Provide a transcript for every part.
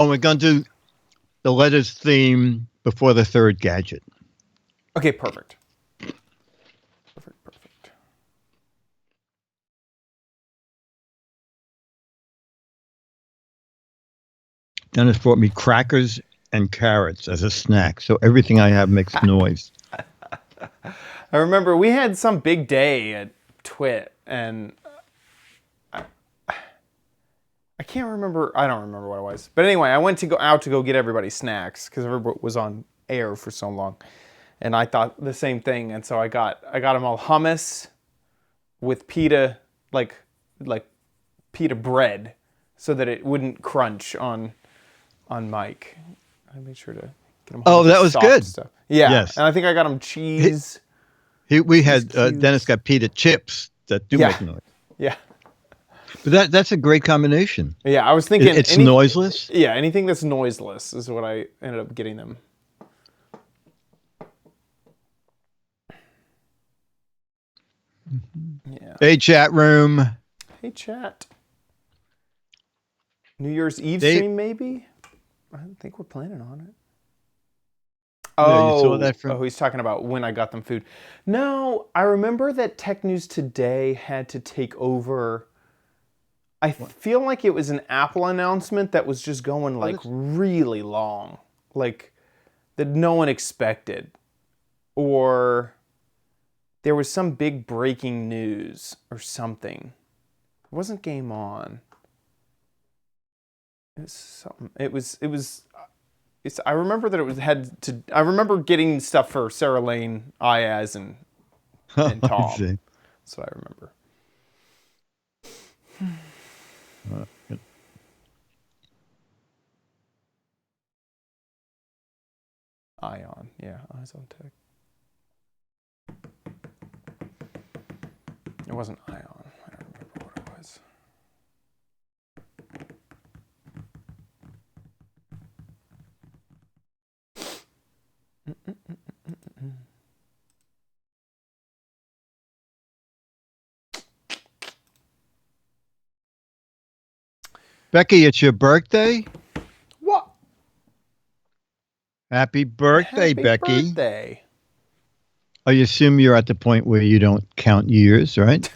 Oh, we're going to do the letters theme before the third gadget. Okay, perfect. Perfect. Dennis brought me crackers and carrots as a snack, so everything I have makes noise. I remember we had some big day at Twit, and I can't remember. I don't remember what it was. But anyway, I went to go get everybody snacks because everybody was on air for so long, and I thought the same thing. And so I got them all hummus with pita, like pita bread, so that it wouldn't crunch on Mike. I made sure to get them. Oh, that was good. Stuff. Yeah, yes. And I think I got them cheese. We had Dennis got pita chips that do make noise. Yeah. But that's a great combination. Yeah, I was thinking it's noiseless. Yeah, anything that's noiseless is what I ended up getting them. Yeah. Hey, chat room. Hey, chat. New Year's Eve stream, maybe? I don't think we're planning on it. Yeah, you saw that from... he's talking about when I got them food. No, I remember that Tech News Today had to take over. I feel like it was an Apple announcement that was just going like really long, like that no one expected, or there was some big breaking news or something. It wasn't Game On. It was something. It was. I remember that it was had to. I remember getting stuff for Sarah Lane, Ayaz, and Tom. That's what I remember. Ion, yeah, Eyes on Tech. It wasn't Ion. I don't remember what it was. Becky, it's your birthday? What? Happy birthday, Becky. Happy birthday. I assume you're at the point where you don't count years, right?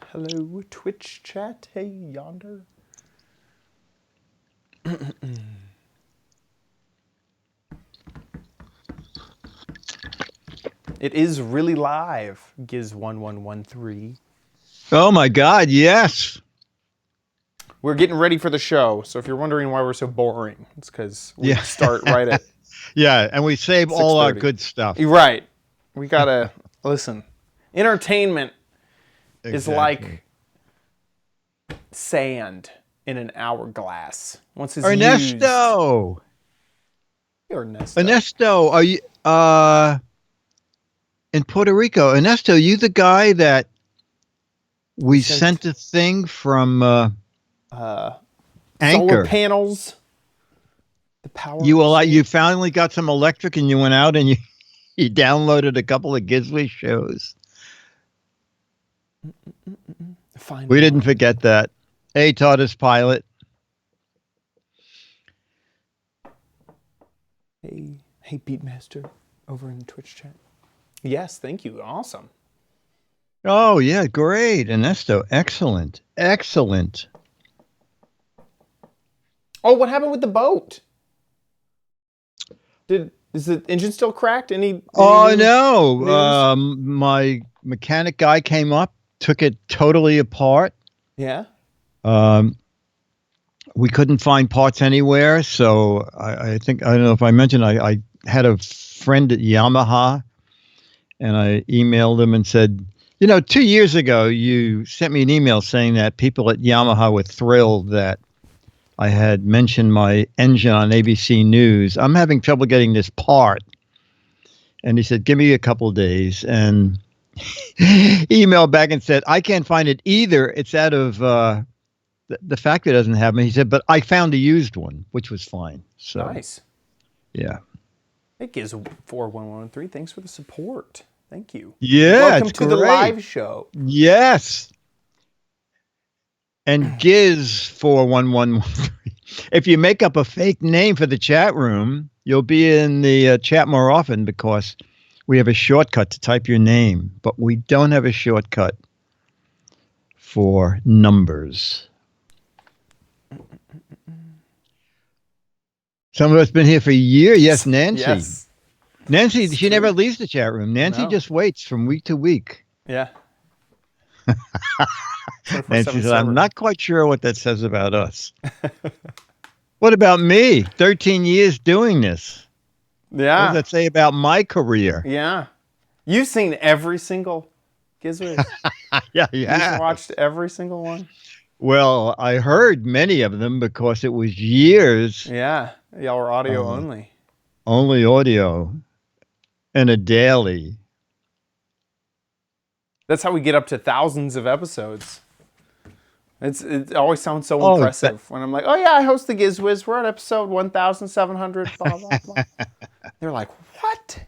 Hello, Twitch chat. Hey, yonder. It is really live, Giz1113. Oh my God, yes. We're getting ready for the show, so if you're wondering why we're so boring, it's because we start right at yeah, and we save all our good stuff. Right. We gotta listen. Entertainment is like sand in an hourglass. Once it's Ernesto. You're Ernesto. Ernesto, are you in Puerto Rico? Ernesto, you the guy that we sent a thing from Anchor. Solar panels. The power. You finally got some electric and you went out and you downloaded a couple of Giz Wiz shows. We didn't forget that. Hey, TARDIS pilot. Hey, Beatmaster, over in the Twitch chat. Yes, thank you. Awesome. Oh yeah, great, Ernesto. Excellent. Oh, what happened with the boat? Is the engine still cracked? Oh no. My mechanic guy came up, took it totally apart. Yeah. We couldn't find parts anywhere, so I think, I don't know if I mentioned, I had a friend at Yamaha, and I emailed him and said, 2 years ago, you sent me an email saying that people at Yamaha were thrilled that I had mentioned my engine on ABC News. I'm having trouble getting this part. And he said, give me a couple of days. And emailed back and said, I can't find it either. It's out of the factory doesn't have me. He said, but I found a used one, which was fine. So nice. Yeah. It gives 41113. Thanks for the support. Thank you. Yeah, Welcome it's to the great. live show. Yes. And Giz 41113. If you make up a fake name for the chat room, you'll be in the chat more often because we have a shortcut to type your name, but we don't have a shortcut for numbers. Some of us been here for a year. Yes, Nancy. Yes. Nancy, It's she true. never leaves the chat room. Nancy No. just waits from week to week. Yeah. Nancy said, I'm not quite sure what that says about us. What about me? 13 years doing this. Yeah. What does that say about my career? Yeah. You've seen every single Giz Wiz. Yeah. You've watched every single one. Well, I heard many of them because it was years. Yeah. Y'all were audio only. Only audio and a daily. That's how we get up to thousands of episodes. It always sounds so impressive when I'm like, oh yeah, I host the Giz Wiz. We're at episode 1,700. Blah blah blah. They're like, what?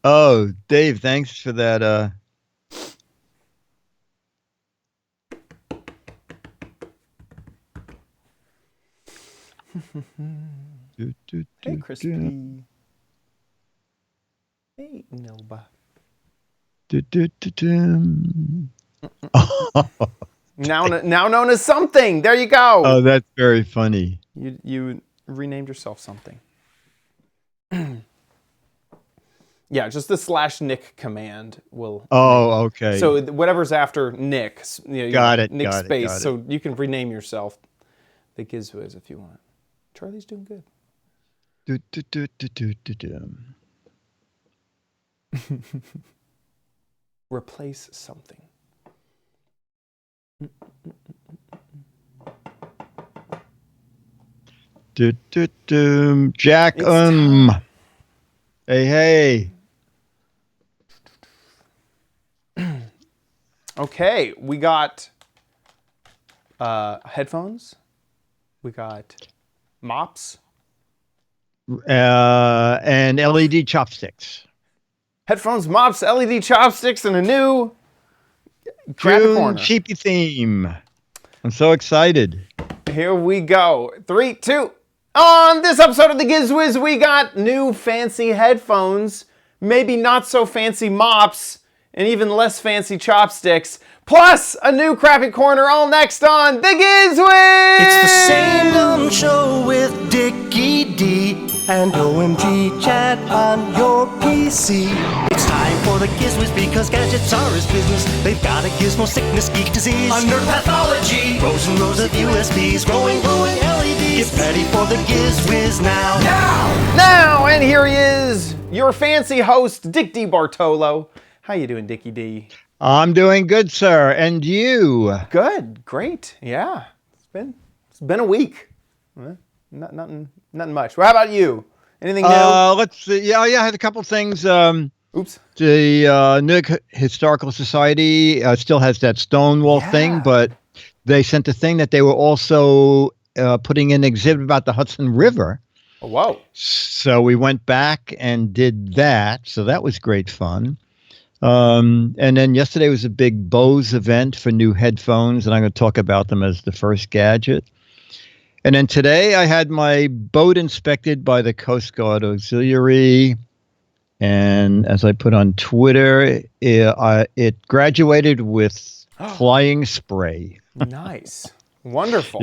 Oh, Dave, thanks for that. Hey, Crispy. Hey, Nilba. Now known as something. There you go. Oh, that's very funny. You renamed yourself something. Yeah, just the /Nick command will. Oh, okay. So whatever's after Nick, got it. Nick got space. It, got it. So you can rename yourself the Giz Wiz if you want. Charlie's doing good. Replace something. Jack, hey. Okay, we got headphones. We got mops. And LED chopsticks. Headphones, mops, LED chopsticks, and a new June cheapy theme. I'm so excited. Here we go. 3, 2. On this episode of the Giz Wiz, we got new fancy headphones, maybe not so fancy mops, and even less fancy chopsticks, plus a new crappy corner all next on the Giz Wiz! It's the same dumb show with Dickie D and OMG chat on your PC. It's time for the Giz Wiz because gadgets are his business. They've got a gizmo sickness, geek disease, under pathology, rows and rows of USBs, glowing LEDs. Get ready for the Giz Wiz now. Now, and here he is, your fancy host, Dick D. Bartolo. How you doing, Dickie D? I'm doing good, sir. And you? Good, great. Yeah, it's been a week. Nothing much. Well, how about you? Anything new? Let's see. Yeah, I had a couple things. Oops. The New Historical Society still has that Stonewall thing, but they sent a thing that they were also putting in an exhibit about the Hudson River. Oh, whoa. So we went back and did that. So that was great fun. And then yesterday was a big Bose event for new headphones, and I'm going to talk about them as the first gadget. And then today I had my boat inspected by the Coast Guard Auxiliary. And as I put on Twitter, it graduated with flying spray. Nice. Wonderful.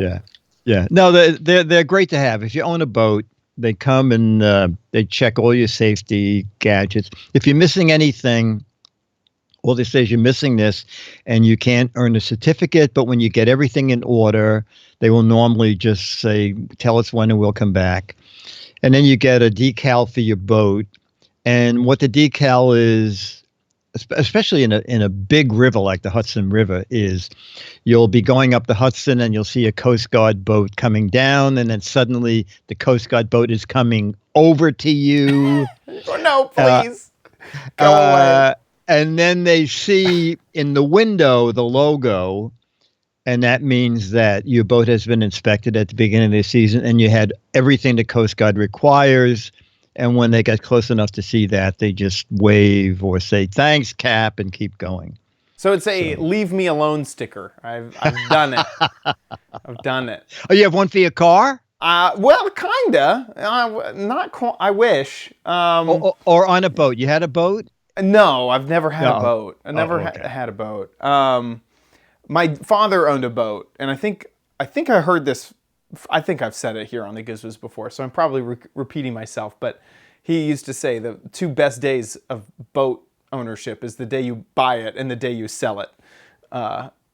Yeah. No, they're great to have. If you own a boat, they come and they check all your safety gadgets. If you're missing anything, all they say is you're missing this and you can't earn a certificate, but when you get everything in order, they will normally just say, tell us when and we'll come back. And then you get a decal for your boat. And what the decal is, especially in a big river like the Hudson River, is you'll be going up the Hudson and you'll see a Coast Guard boat coming down, and then suddenly the Coast Guard boat is coming over to you. No, please. Go away. And then they see in the window the logo, and that means that your boat has been inspected at the beginning of the season and you had everything the Coast Guard requires. And when they get close enough to see that, they just wave or say, thanks, Cap, and keep going. So it's a leave me alone sticker. I've done it. I've done it. Oh, you have one for your car? Well, kinda. Not quite. I wish. Or on a boat. You had a boat? No, I've never had a boat. I never okay. had a boat. My father owned a boat, and I think I heard this. I think I've said it here on the Giz Wiz before, so I'm probably repeating myself. But he used to say the two best days of boat ownership is the day you buy it and the day you sell it.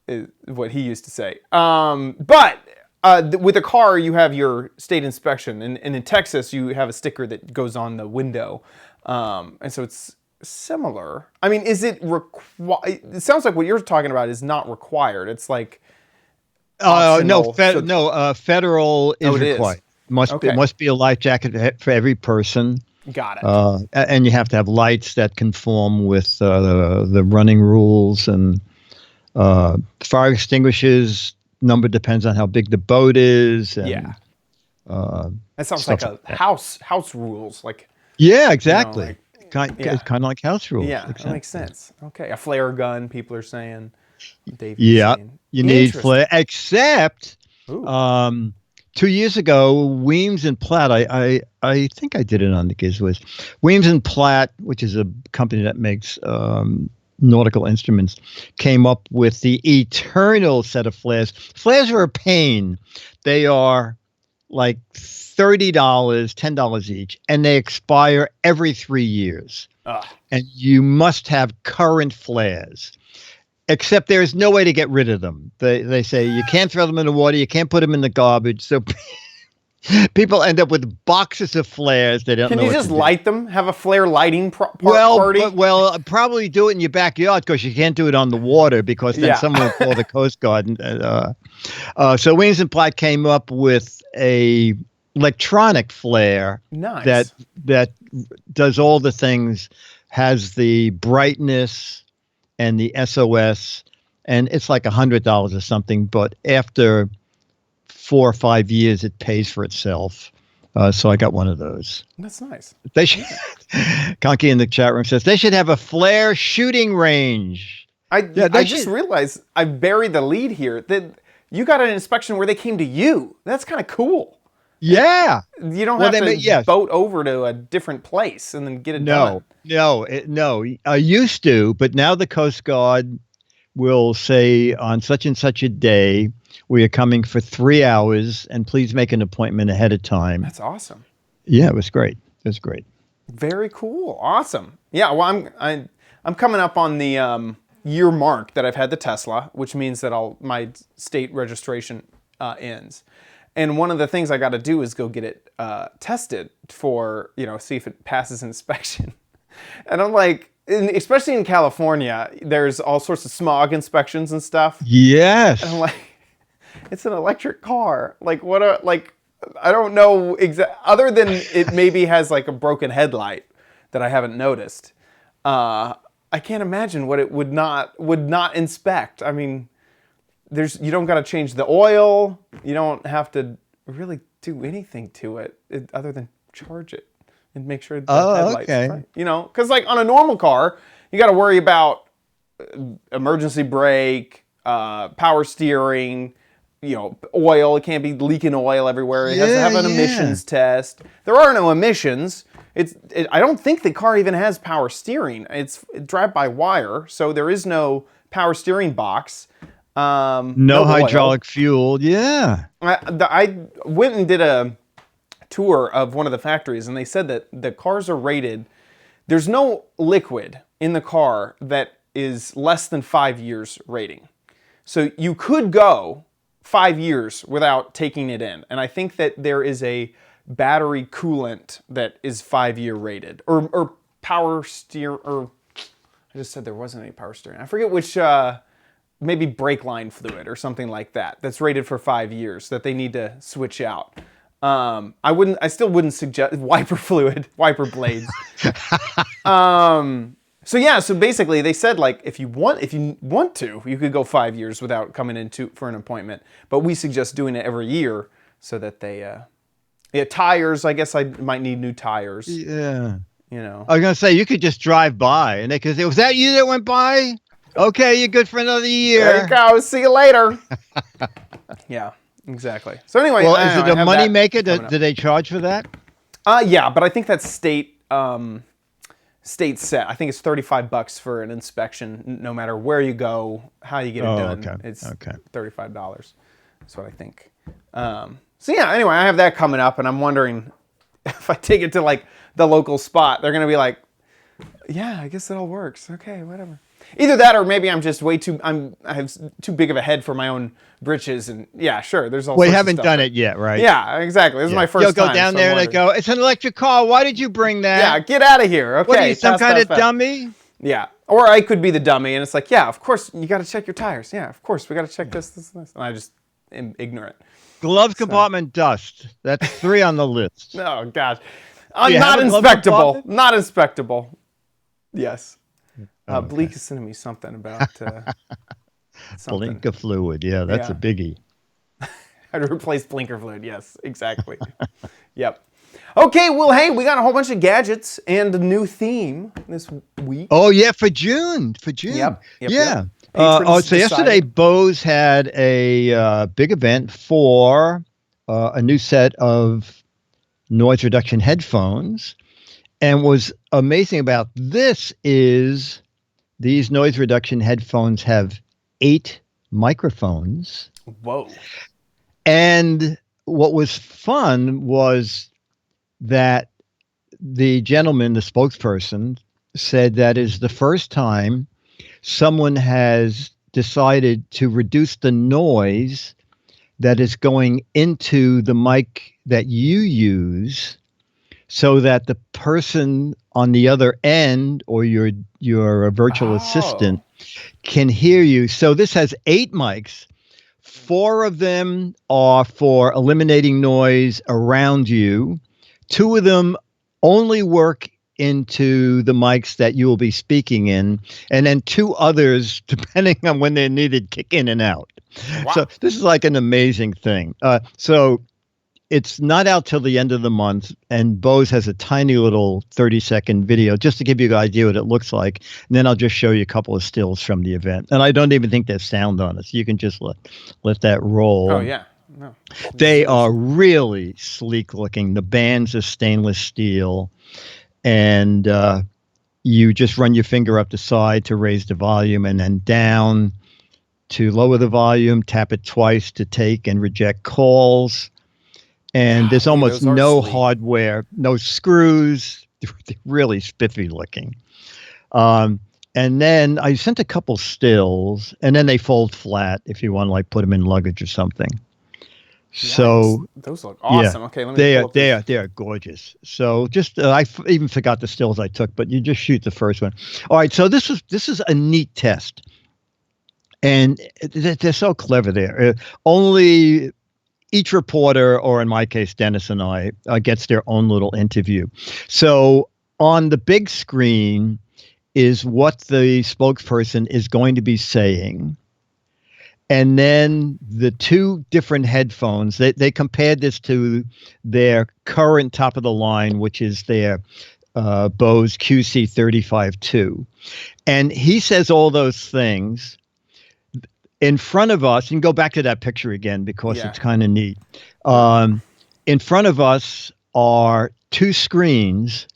Is what he used to say. But with a car, you have your state inspection, and in Texas, you have a sticker that goes on the window, and so it's similar. I mean, is it required? It sounds like what you're talking about is not required. It's like No, optional. federal is Oh, it is. required. Okay. It must be a life jacket for every person. Got it. And you have to have lights that conform with the running rules, and fire extinguishers number depends on how big the boat is. And, Yeah. That sounds like stuff a house rules. Like yeah, exactly. like- It's kind of like house rules. yeah, exactly. that makes sense. Okay, a flare gun. People are saying. Dave is Yeah, saying. you need Interesting. flare. Except Ooh. 2 years ago, Weems and Platt. I think I did it on the Giz Wiz. Weems and Platt, which is a company that makes nautical instruments, came up with the eternal set of flares. Flares are a pain. They are like $30, $10 each, and they expire every 3 years. And you must have current flares. Except there's no way to get rid of them. They say you can't throw them in the water, you can't put them in the garbage. So people end up with boxes of flares. They don't Can know you what just to do. light them? Have a flare lighting party? Probably do it in your backyard because you can't do it on the water because then Yeah. someone will call the Coast Guard. So Weems and Platt came up with a electronic flare Nice. that does all the things, has the brightness and the SOS, and it's like $100 or something. But after 4 or 5 years, it pays for itself. So I got one of those. That's nice. They should. Conky in the chat room says they should have a flare shooting range. I they just should. realized I buried the lead here. That you got an inspection where they came to you. That's kind of cool. Yeah. You don't Well, have to yes. boat over to a different place and then get it done. No. I used to, but now the Coast Guard will say on such and such a day we are coming for 3 hours, and please make an appointment ahead of time. That's awesome. Yeah, it was great. It was great. Very cool. Awesome. Yeah. Well, I'm coming up on the year mark that I've had the Tesla, which means that my state registration ends. And one of the things I got to do is go get it tested for, see if it passes inspection. And I'm like, especially in California, there's all sorts of smog inspections and stuff. Yes. And I'm like, it's an electric car. Like, I don't know other than it maybe has like a broken headlight that I haven't noticed. I can't imagine what it would not inspect. I mean, you don't got to change the oil. You don't have to really do anything to it other than charge it and make sure the headlights okay. right. Because like on a normal car, you got to worry about emergency brake, power steering, oil. It can't be leaking oil everywhere. It has to have an emissions test. There are no emissions. I don't think the car even has power steering. It's drive-by-wire, so there is no power steering box. No hydraulic fuel. Yeah. I went and did a tour of one of the factories, and they said that the cars are rated. There's no liquid in the car that is less than 5 years rating. So you could go 5 years without taking it in. And I think that there is a battery coolant that is 5-year rated, or power steer, or I just said there wasn't any power steering. I forget which, maybe brake line fluid or something like that. That's rated for 5 years that they need to switch out. I still wouldn't suggest wiper fluid, wiper blades. So basically they said like if you want to, you could go 5 years without coming in for an appointment. But we suggest doing it every year so that they Yeah, tires. I guess I might need new tires. Yeah. You know. I was gonna say you could just drive by and they could say, "Was that you that went by? Okay, you're good for another year." There you go. See you later. Yeah, exactly. So anyway, Well, I is don't it know, I a have money that maker? Do coming up. they charge for that? Yeah, but I think that's state set. I think it's $35 for an inspection, no matter where you go, how you get it done. Okay. It's Okay. $35. That's what I think. So yeah. Anyway, I have that coming up, and I'm wondering if I take it to like the local spot, they're gonna be like, "Yeah, I guess it all works. Okay, whatever." Either that, or maybe I'm just I have too big of a head for my own britches, and yeah, sure. There's all. Well, you sorts of haven't stuff done that- it yet, right? Yeah, exactly. This is my 1st You'll go time. down so there I'm and they wondering. go, "It's an electric car. Why did you bring that?" Yeah, get out of here. Okay. What are you, some pass kind that of fast. dummy? Yeah. Or I could be the dummy, and it's like, yeah, of course, you got to check your tires. Yeah, of course, we got to check this, and this. And I just am ignorant. Glove compartment dust. That's 3 on the list. Oh, gosh. you Not have a glove inspectable. compartment? Not inspectable. Yes. Okay. Bleak is sending me something about something. Blinker fluid. Yeah, that's a Yeah. biggie. How to replace blinker fluid. Yes, exactly. Yep. Okay, well, hey, we got a whole bunch of gadgets and a new theme this week. Oh yeah, for June. For June. Yep. Yeah. Patrons So yesterday, decided. Bose had a big event for a new set of noise reduction headphones, and what's amazing about this is these noise reduction headphones have 8 microphones. Whoa. And what was fun was that the gentleman, the spokesperson, said that is the first time someone has decided to reduce the noise that is going into the mic that you use so that the person on the other end or your virtual assistant can hear you. So this has 8 mics. 4 of them are for eliminating noise around you. 2 of them only work into the mics that you will be speaking in, and then 2 others, depending on when they're needed, kick in and out. Wow. So this is like an amazing thing. So it's not out till the end of the month, and Bose has a tiny little 30-second video just to give you an idea what it looks like. And then I'll just show you a couple of stills from the event. And I don't even think there's sound on it, so you can just let that roll. Oh, yeah. No. They are really sleek looking. The bands are stainless steel, and you just run your finger up the side to raise the volume and then down to lower the volume, tap it twice to take and reject calls. And there's almost those are no sleek. hardware, no screws. They're really spiffy looking. And then I sent a couple stills, and then they fold flat if you want to like put them in luggage or something. So those look awesome. yeah, Okay, let me they pull are up these. they are gorgeous. So just even forgot the stills I took, but you just shoot the first one. All right, so this is a neat test, and they're so clever there. Only each reporter, or in my case, Dennis and I, gets their own little interview. So on the big screen is what the spokesperson is going to be saying. And then the 2 different headphones, they compared this to their current top of the line, which is their Bose QC35-2. And he says all those things. In front of us, you can go back to that picture again because it's kind of neat. In front of us are 2 screens,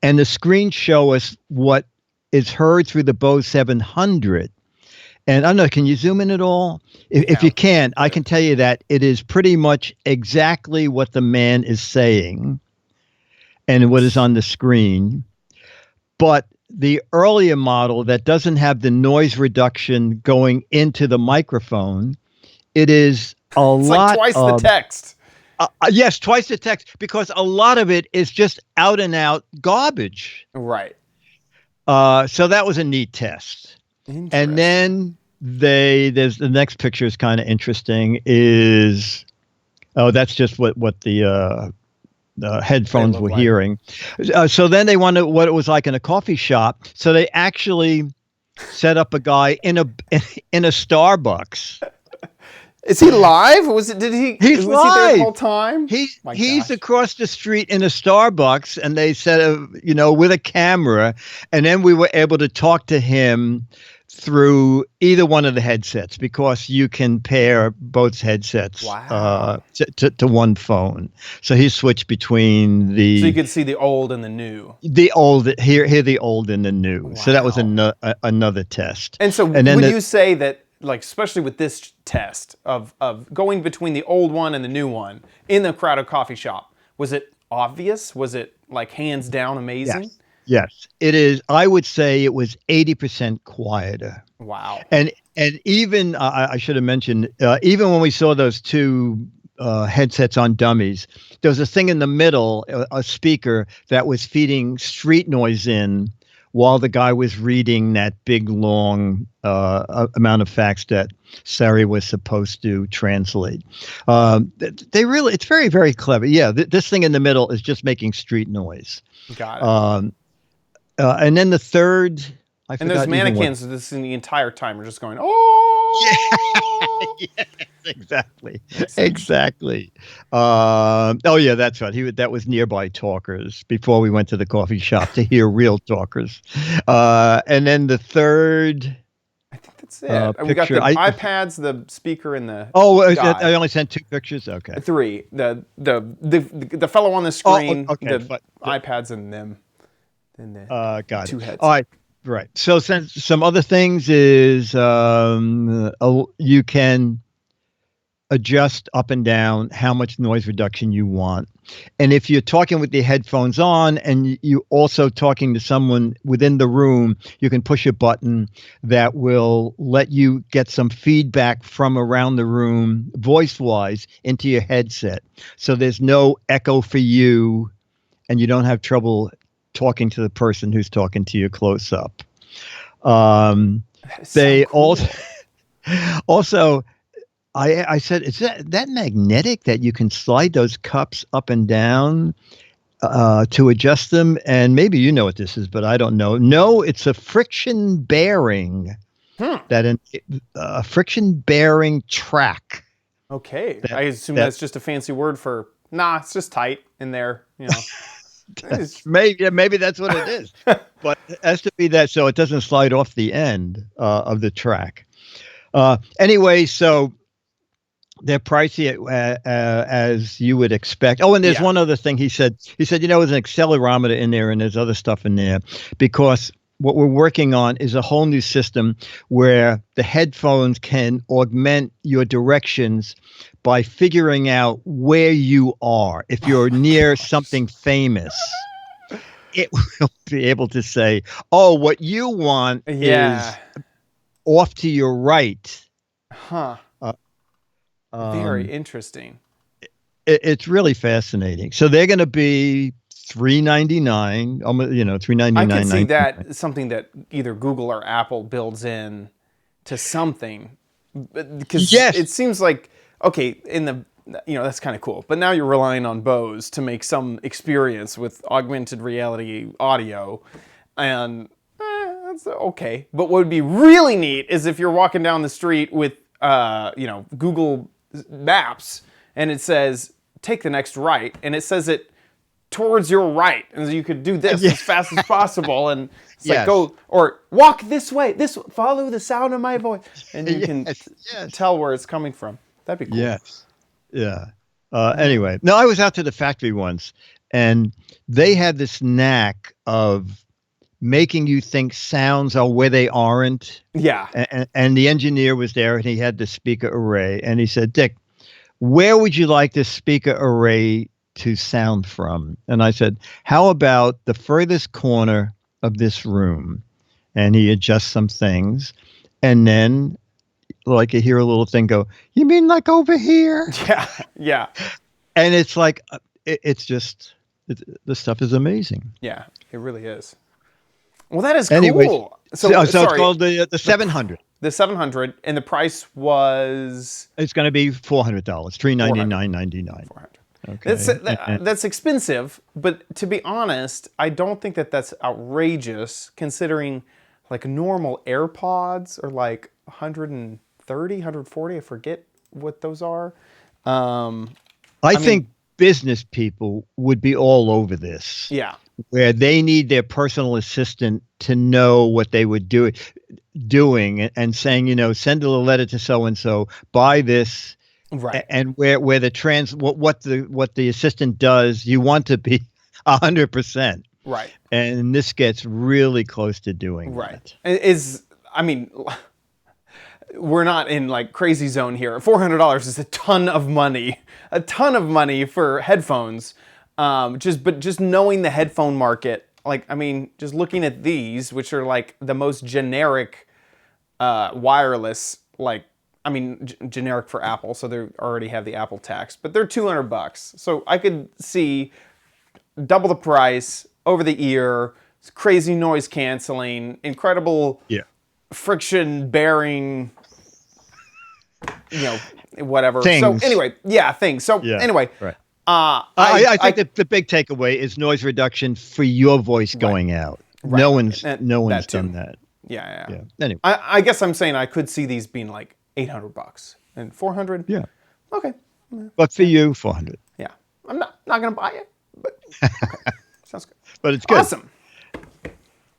and the screens show us what is heard through the Bose 700. And I don't know, can you zoom in at all? If you can, I can tell you that it is pretty much exactly what the man is saying and what is on the screen. But the earlier model that doesn't have the noise reduction going into the microphone, it is It's like twice the text. Yes, twice the text, because a lot of it is just out and out garbage. Right. So that was a neat test. And then there's the next picture is kind of interesting. That's just what the headphones were like. hearing. So then they wondered what it was like in a coffee shop. So they actually set up a guy in a Starbucks Is he live? Was it? Did he? He's was he there live. the whole time? My He's gosh. across the street in a Starbucks, and they said, with a camera, and then we were able to talk to him through either one of the headsets because you can pair both headsets Wow. to one phone. So he switched between So the you could see the old and the new. old here the old and the new. So that was Wow. another test. And so And then would you say that, like, especially with this test of going between the old one and the new one in the crowded coffee shop, was it obvious? Was it like hands down amazing? Yes, it is. I would say it was 80% quieter. Wow. And even I should have mentioned, even when we saw those two headsets on dummies, there was a thing in the middle, a speaker that was feeding street noise in while the guy was reading that big long amount of facts that Sari was supposed to translate. It's very, very clever. Yeah, this thing in the middle is just making street noise. Got it. And then the third, I And those forgot even what- mannequins, this in the entire time are just going, oh. Yes, exactly. Exactly. Oh yeah, that's right. That was nearby talkers before we went to the coffee shop to hear real talkers. And then the third. I think that's it. We got the picture, iPads, the speaker, and the I guy. only sent 2 pictures. Okay. 3. The fellow on the screen, okay, the iPads, and them. And the Got 2 it. heads. All right. Right. So since some other things is you can adjust up and down how much noise reduction you want. And if you're talking with the headphones on and you also talking to someone within the room, you can push a button that will let you get some feedback from around the room voice wise into your headset. So there's no echo for you and you don't have trouble talking to the person who's talking to you close up. They cool. also I said, is that magnetic that you can slide those cups up and down to adjust them? And maybe you know what this is, but I don't know. No, it's a friction bearing. A friction bearing track. Okay. I assume that's just a fancy word for, it's just tight in there, Maybe that's what it is, but it has to be that so it doesn't slide off the end of the track. Anyway, so they're pricey as you would expect. Oh, and there's one other thing he said. He said, there's an accelerometer in there and there's other stuff in there because what we're working on is a whole new system where the headphones can augment your directions by figuring out where you are. If you're near something famous, it will be able to say, oh, what you want is off to your right. Huh. Very interesting. It's really fascinating. So they're going to be $399, almost, $399. I can see that something that either Google or Apple builds in to something, because it seems like that's kind of cool. But now you're relying on Bose to make some experience with augmented reality audio, and that's okay. But what would be really neat is if you're walking down the street with Google Maps and it says take the next right, and it says it towards your right, and so you could do this as fast as possible, and it's like go or walk this way, follow the sound of my voice, and you can tell where it's coming from. That'd be cool. Yes. Yeah. Anyway, no, I was out to the factory once, and they had this knack of making you think sounds are where they aren't. Yeah. And the engineer was there, and he had the speaker array, and he said, Dick, where would you like this speaker array to sound from? And I said, how about the furthest corner of this room? And he adjusts some things, and then like you hear a little thing go, you mean like over here? Yeah. And it's like, it's just, the stuff is amazing. Yeah, it really is. Well, that is Anyway, cool. So it's called the 700. The 700, and the price was? It's going to be $400, $399.99. Okay. That's expensive, but to be honest, I don't think that's outrageous considering like normal AirPods are like 130, 140, I forget what those are. I think business people would be all over this. Yeah. Where they need their personal assistant to know what they would doing and saying, send a letter to so and so, buy this, Right. and where the what the assistant does, you want to be 100%. Right. And this gets really close to doing Right. that. We're not in like crazy zone here. $400 is a ton of money for headphones. Just knowing the headphone market, just looking at these, which are like the most generic wireless, generic for Apple, so they already have the Apple tax, but they're $200. So I could see double the price, over the ear, crazy noise canceling, incredible friction bearing, whatever. Things. So anyway, things. So anyway, right. I think that the big takeaway is noise reduction for your voice going out. Right. No one's that too. done that. Yeah. Anyway, I guess I'm saying I could see these being like $800 and $400. Yeah. Okay. But for you, 400. Yeah. I'm not gonna buy it, but okay. Sounds good. But it's good. Awesome.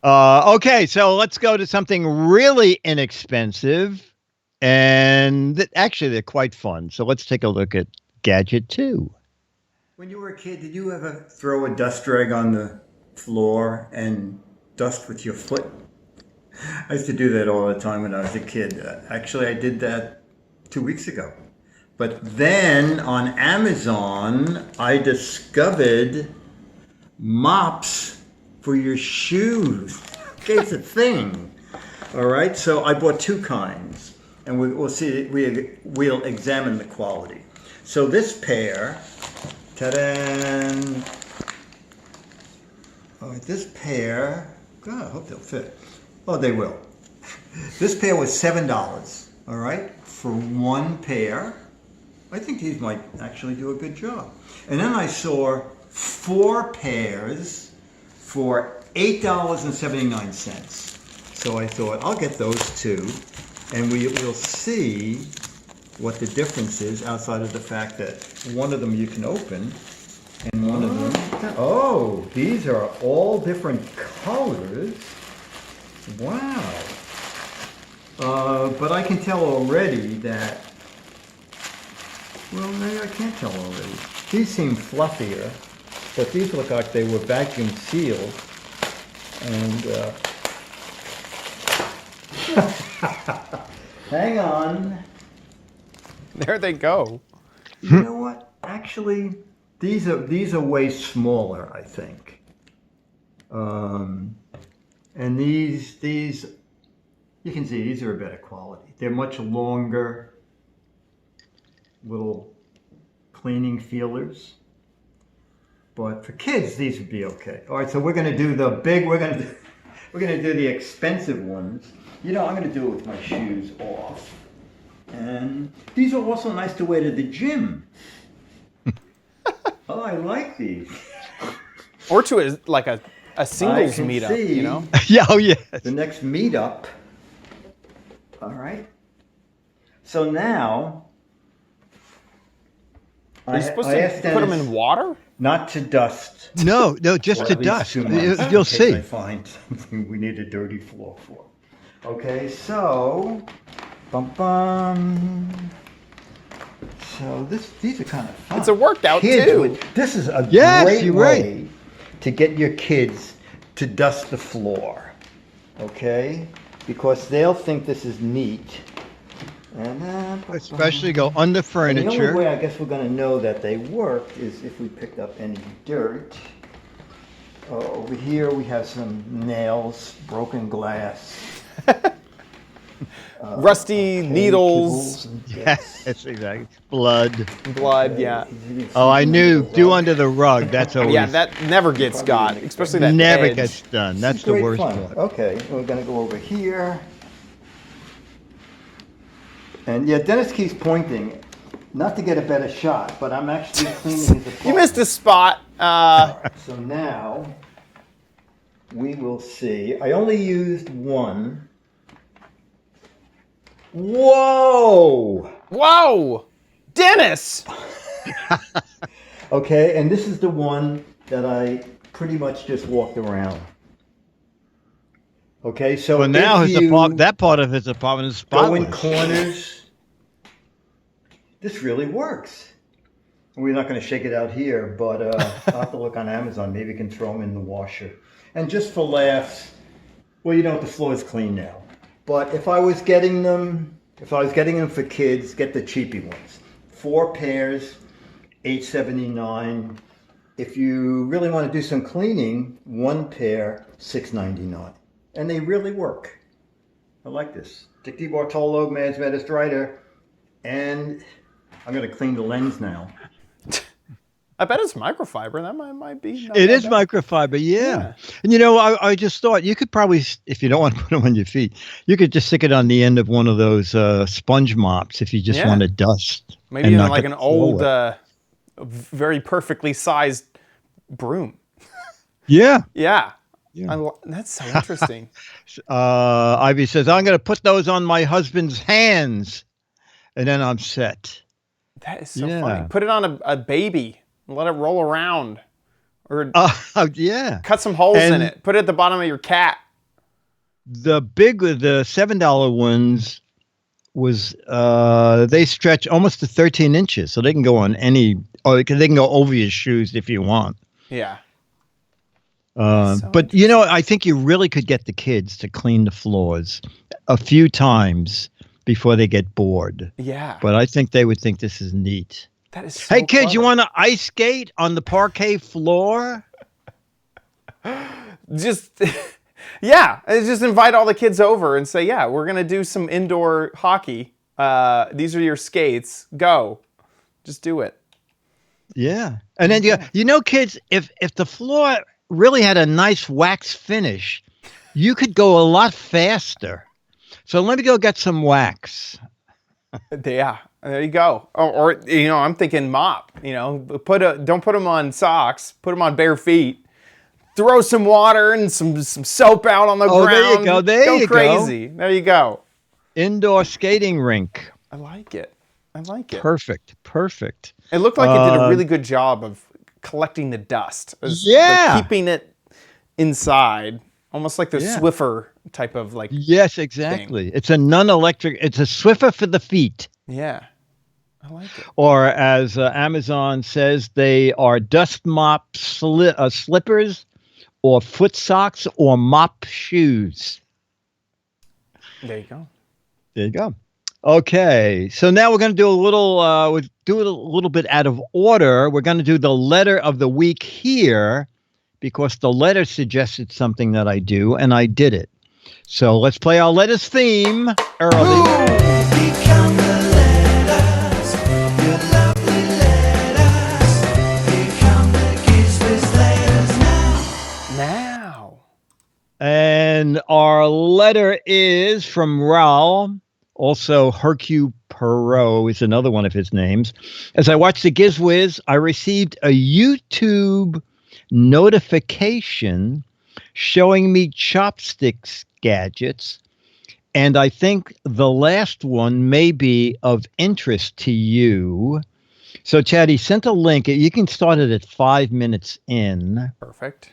Okay, so let's go to something really inexpensive, and actually they're quite fun. So let's take a look at Gadget 2. When you were a kid, did you ever throw a dust rag on the floor and dust with your foot? I used to do that all the time when I was a kid. Actually, I did that 2 weeks ago. But then on Amazon, I discovered mops for your shoes. Okay, it's a thing. All right, so I bought two kinds, and we'll see. We'll examine the quality. So this pair, ta-da! All right, this pair. God, I hope they'll fit. Oh, they will. This pair was $7. All right, for one pair. I think these might actually do a good job. And then I saw 4 pairs for $8.79. So I thought I'll get those two, and we'll see what the difference is outside of the fact that one of them you can open, and one of them. Oh, these are all different colors. Wow. But I can tell already that. Well, maybe I can't tell already. These seem fluffier, but these look like they were vacuum sealed. And hang on. There they go. You know what? Actually, these are way smaller, I think. And these you can see these are a better quality. They're much longer. Little cleaning feelers, but for kids these would be okay. All right, so we're going to do the big. We're going to do the expensive ones. I'm going to do it with my shoes off, and these are also nice to wear to the gym. Oh, I like these. Or to a singles meetup, Yeah, oh yeah. The next meetup. All right. So now. Are you supposed to put them in water? Not to dust. No, just Or to at least dust. 2 months, You'll in case see. I find something we need a dirty floor for. Okay, so, So these are kind of fun. It's a workout Kids too. This is a Yes, great you're way right. to get your kids to dust the floor. Okay, because they'll think this is neat. And Especially go under and the only way furniture. I guess we're going to know that they work is if we picked up any dirt. Over here we have some nails, broken glass. Rusty needles, Yes, exactly. Blood. blood, yeah. Oh, I knew. Do under the rug. That's always Yeah, that never gets got, especially that never edge. gets done. That's It's the great worst fun. part. Okay, we're going to go over here. And yeah, Dennis keeps pointing, not to get a better shot, but I'm actually cleaning his apartment. You missed a spot. So now we will see. I only used one. Whoa! Whoa! Dennis! Okay, and this is the one that I pretty much just walked around. Okay, so Well, now if his that part of his apartment is go in spotless. corners, this really works. We're not going to shake it out here, but I'll have to look on Amazon. Maybe we can throw them in the washer. And just for laughs, well, you know, the floor is clean now. But if I was getting them for kids, get the cheapy ones. 4 pairs, $8.79. If you really want to do some cleaning, 1 pair, $6.99. And they really work. I like this. Dick D. Bartolo, Mads Medistrider, and I'm going to clean the lens now. I bet it's microfiber. That might be. It is microfiber, yeah. And you know, I just thought you could probably, if you don't want to put them on your feet, you could just stick it on the end of one of those sponge mops if you just want to dust. Maybe even like an old, very perfectly sized broom. Yeah. Yeah. That's so interesting. Ivy says, I'm going to put those on my husband's hands, and then I'm set. That is so funny. Put it on a baby and let it roll around. Or cut some holes in it. Put it at the bottom of your cat. The $7 ones was, they stretch almost to 13 inches, so they can go on they can go over your shoes if you want. Yeah. But, you know, I think you really could get the kids to clean the floors a few times before they get bored. Yeah. But I think they would think this is neat. That is so Hey, kids, clever. you want to ice skate on the parquet floor? Just invite all the kids over and say, yeah, we're going to do some indoor hockey. These are your skates. Go. Just do it. Yeah. And then, you know, kids, if the floor really had a nice wax finish, you could go a lot faster. So let me go get some wax. Yeah, there you go. Or you know, I'm thinking mop. You know, don't put them on socks. Put them on bare feet. Throw some water and some soap out on the ground. There you go. There you crazy. There you go. Indoor skating rink. I like it. Perfect. It looked like it did a really good job of collecting the dust. Yeah. Keeping it inside, almost like the Swiffer type of like. Yes, exactly. Thing. It's a non-electric. It's a Swiffer for the feet. Yeah, I like it. Or as Amazon says, they are dust mop slippers, or foot socks, or mop shoes. There you go. Okay, so now we're going to do we'll do it a little bit out of order. We're going to do the letter of the week here because the letter suggested something that I do, and I did it. So let's play our letters theme early. Become the letters, your lovely letters. Become the Giz Wiz letters now. And our letter is from Raul. Also, Hercule Poirot is another one of his names. As I watched the Giz Wiz, I received a YouTube notification showing me chopsticks gadgets, and I think the last one may be of interest to you. So, Chad, he sent a link. You can start it at 5 minutes in. Perfect.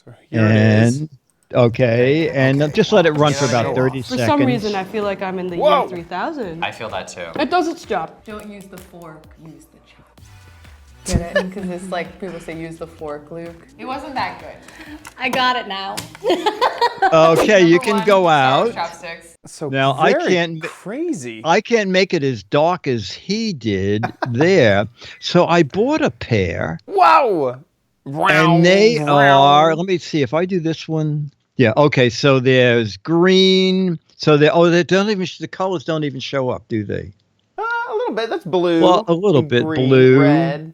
So here it is. Okay, and just let it run for about 30 seconds. For some reason, I feel like I'm in the year 3000. I feel that too. It does its job. Don't use the fork, use the chopstick. Get it? Because it's like people say use the fork, Luke. It wasn't that good. I got it now. Okay, you can go out. Chopsticks. So now I can't make it as dark as he did there. So I bought a pair. Wow. And they are, let me see if I do this one. Yeah, okay, so there's green. So they don't even, the colors don't even show up, do they? A little bit. That's blue. Well, a little bit green, blue. Red.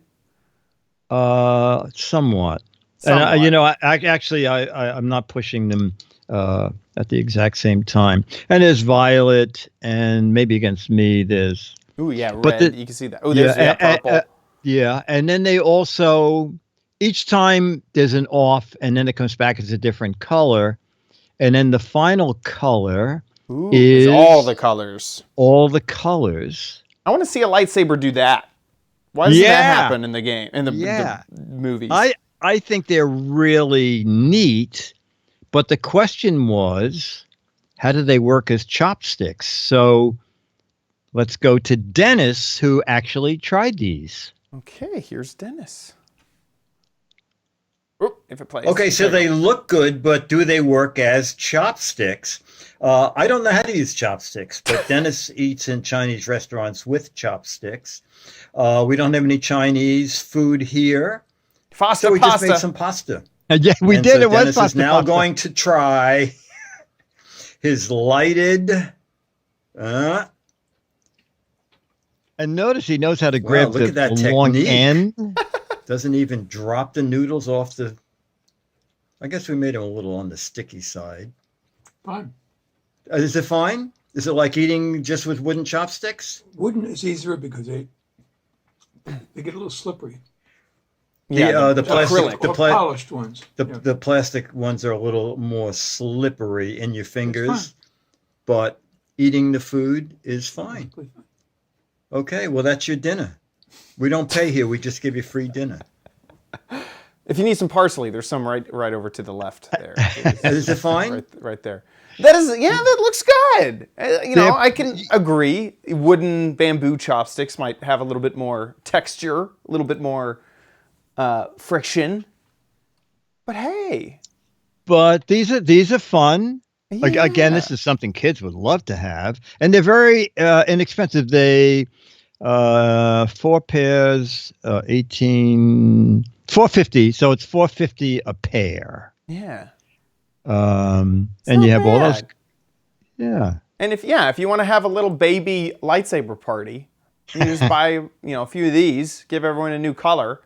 Somewhat. And you know, I'm not pushing them at the exact same time. And there's violet, and maybe against me there's. Ooh, yeah, red. You can see that. Oh, there's purple. Yeah, and then they also. Each time there's an off, and then it comes back as a different color. And then the final color is all the colors. All the colors. I want to see a lightsaber do that. Why doesn't that Yeah. happen in the game, in the Yeah. movies? I think they're really neat, but the question was, how do they work as chopsticks? So let's go to Dennis, who actually tried these. Okay, here's Dennis. Oop, if it plays. Okay, so There you they look good, but do they work as chopsticks? I don't know how to use chopsticks, but Dennis eats in Chinese restaurants with chopsticks. We don't have any Chinese food here, go. Pasta, so we pasta. just made some pasta. Yeah, we And did. so It was Dennis is pasta now pasta. going to try his lighted. And notice he knows how to grab look the at that long technique. end. Doesn't even drop the noodles off the. I guess we made them a little on the sticky side. Fine. Is it fine? Is it like eating just with wooden chopsticks? Wooden is easier because they get a little slippery. The plastic, acrylic. the, Or pla- polished ones. the, Yeah. the plastic ones are a little more slippery in your fingers, fine. but eating the food is fine. Perfectly fine. Okay, well that's your dinner. We don't pay here; we just give you free dinner. If you need some parsley, there's some right over to the left there. Is it fine? Right there. That is, yeah, that looks good. I can agree. Wooden bamboo chopsticks might have a little bit more texture, a little bit more friction. But hey, But these are fun. Again, yeah. this is something kids would love to have, and they're very inexpensive. They 4 pairs, 450. So it's $4.50 a pair. Yeah. And not you have all those. bad. Yeah. And if you want to have a little baby lightsaber party, you just buy a few of these, give everyone a new color,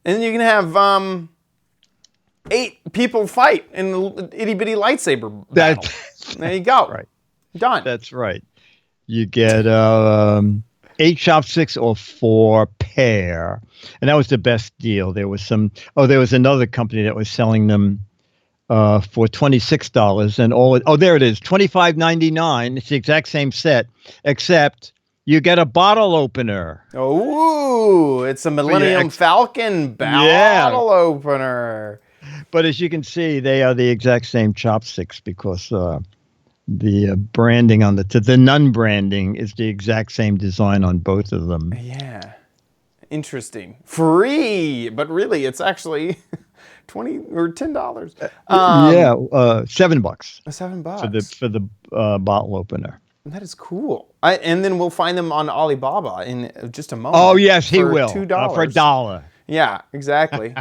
and then you can have 8 people fight in an itty bitty lightsaber battle. There you go. Right. Done. That's right. You get 8 chopsticks or 4 pair, and that was the best deal. There was another company that was selling them for $26, and there it is, $25.99. It's the exact same set, except you get a bottle opener. Oh, it's a Millennium Falcon bottle opener. But as you can see, they are the exact same chopsticks because the branding on the nun branding is the exact same design on both of them. Yeah. Interesting. Free, but really it's actually $20 or $10. $7 $7 for the bottle opener. That is cool. And then we'll find them on Alibaba in just a moment. Oh yes, he will $2 for $1. Yeah, exactly.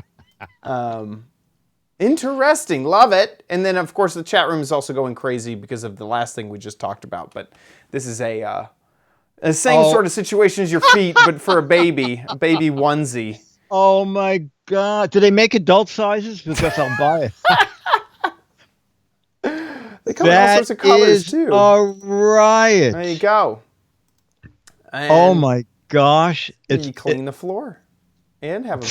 Interesting. Love it. And then of course the chat room is also going crazy because of the last thing we just talked about. But this is a same sort of situation as your feet, but for a baby onesie. Oh my God! Do they make adult sizes? Because I'll buy it. They come in all sorts of colors too. A riot. There you go. And Oh my gosh! you clean the floor and have a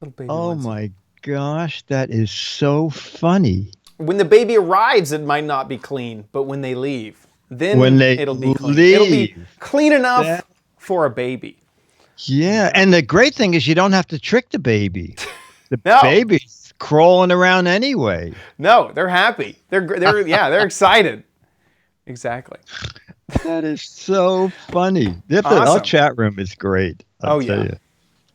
little baby Oh onesie. my gosh! That is so funny. When the baby arrives, it might not be clean, but when they leave, then it'll be clean. leave. It'll be clean enough for a baby. Yeah, and the great thing is you don't have to trick the baby. The No. baby's crawling around anyway. No, they're happy. They're excited. Exactly. That is so funny. Our Awesome. chat room is great. I'll tell you.